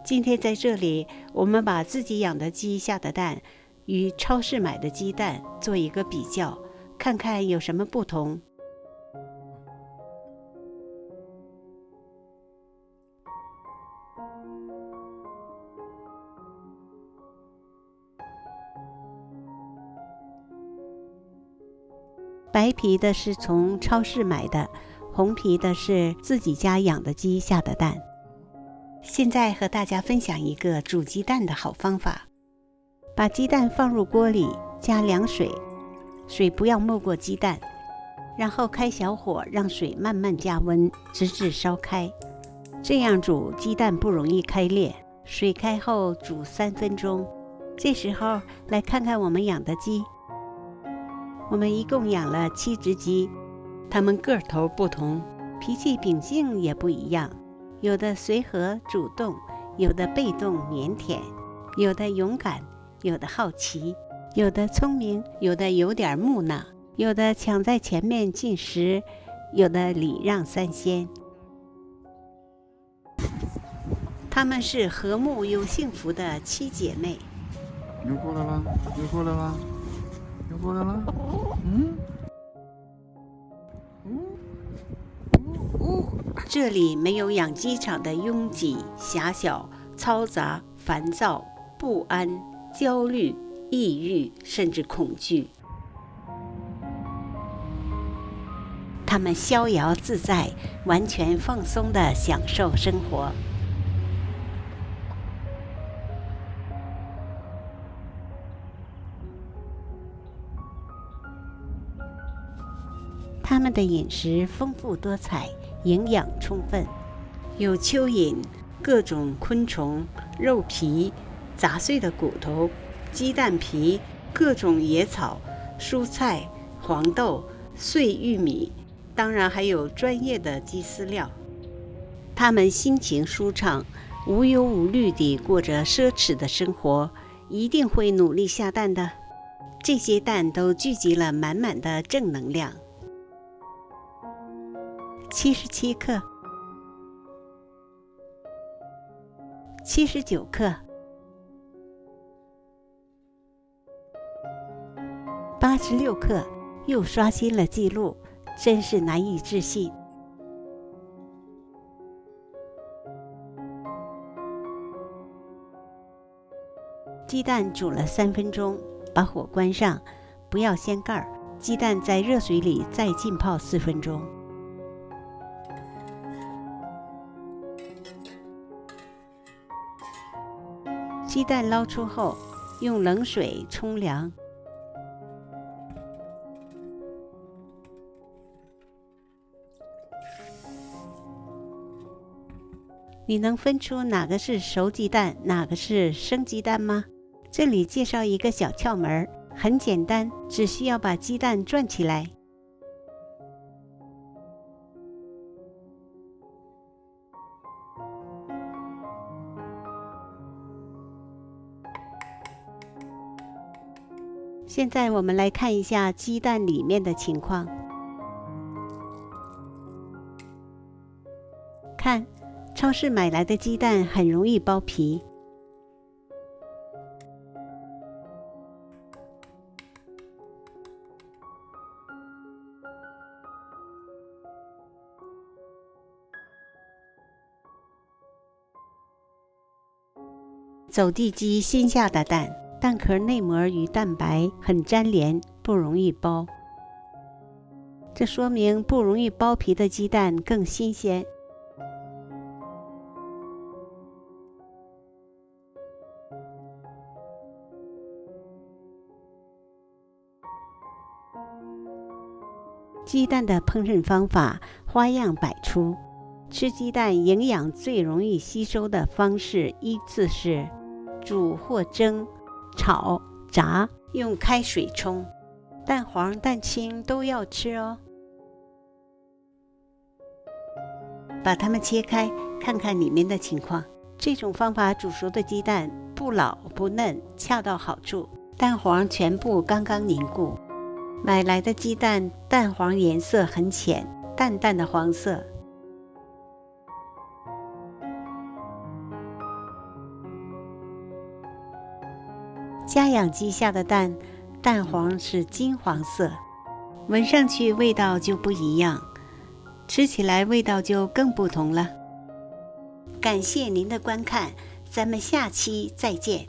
今天在这里，我们把自己养的鸡下的蛋与超市买的鸡蛋做一个比较，看看有什么不同。白皮的是从超市买的，红皮的是自己家养的鸡下的蛋。现在和大家分享一个煮鸡蛋的好方法。把鸡蛋放入锅里，加凉水，水不要没过鸡蛋，然后开小火让水慢慢加温，直至烧开。这样煮鸡蛋不容易开裂。水开后煮3分钟。这时候来看看我们养的鸡。我们一共养了7只鸡，它们个头不同，脾气秉性也不一样，有的随和主动，有的被动腼腆，有的勇敢，有的好奇，有的聪明，有的有点木讷，有的抢在前面进食，有的礼让3先。她们是和睦又幸福的7姐妹。又过来了，又过来了，又过来了。这里没有养鸡场的拥挤、狭小、嘈杂、烦躁、不安、焦虑、抑郁，甚至恐惧。他们逍遥自在，完全放松地享受生活。他们的饮食丰富多彩，营养充分，有蚯蚓、各种昆虫、肉皮、杂碎的骨头、鸡蛋皮、各种野草、蔬菜、黄豆、碎玉米，当然还有专业的鸡饲料。他们心情舒畅，无忧无虑地过着奢侈的生活，一定会努力下蛋的。这些蛋都聚集了满满的正能量。77克，79克，86克，又刷新了记录，真是难以置信。鸡蛋煮了3分钟，把火关上，不要掀盖，鸡蛋在热水里再浸泡4分钟。鸡蛋捞出后，用冷水冲凉。你能分出哪个是熟鸡蛋，哪个是生鸡蛋吗？这里介绍一个小窍门，很简单，只需要把鸡蛋转起来。现在我们来看一下鸡蛋里面的情况。看，超市买来的鸡蛋很容易剥皮。走地鸡新下的蛋，蛋壳内膜与蛋白很粘连，不容易剥。这说明不容易剥皮的鸡蛋更新鲜。鸡蛋的烹饪方法花样百出，吃鸡蛋营养最容易吸收的方式依次是煮或蒸、炒、炸，用开水冲，蛋黄、蛋清都要吃哦。把它们切开，看看里面的情况。这种方法煮熟的鸡蛋不老不嫩，恰到好处，蛋黄全部刚刚凝固。买来的鸡蛋蛋黄颜色很浅，淡淡的黄色。家养鸡下的蛋，蛋黄是金黄色，闻上去味道就不一样，吃起来味道就更不同了。感谢您的观看，咱们下期再见。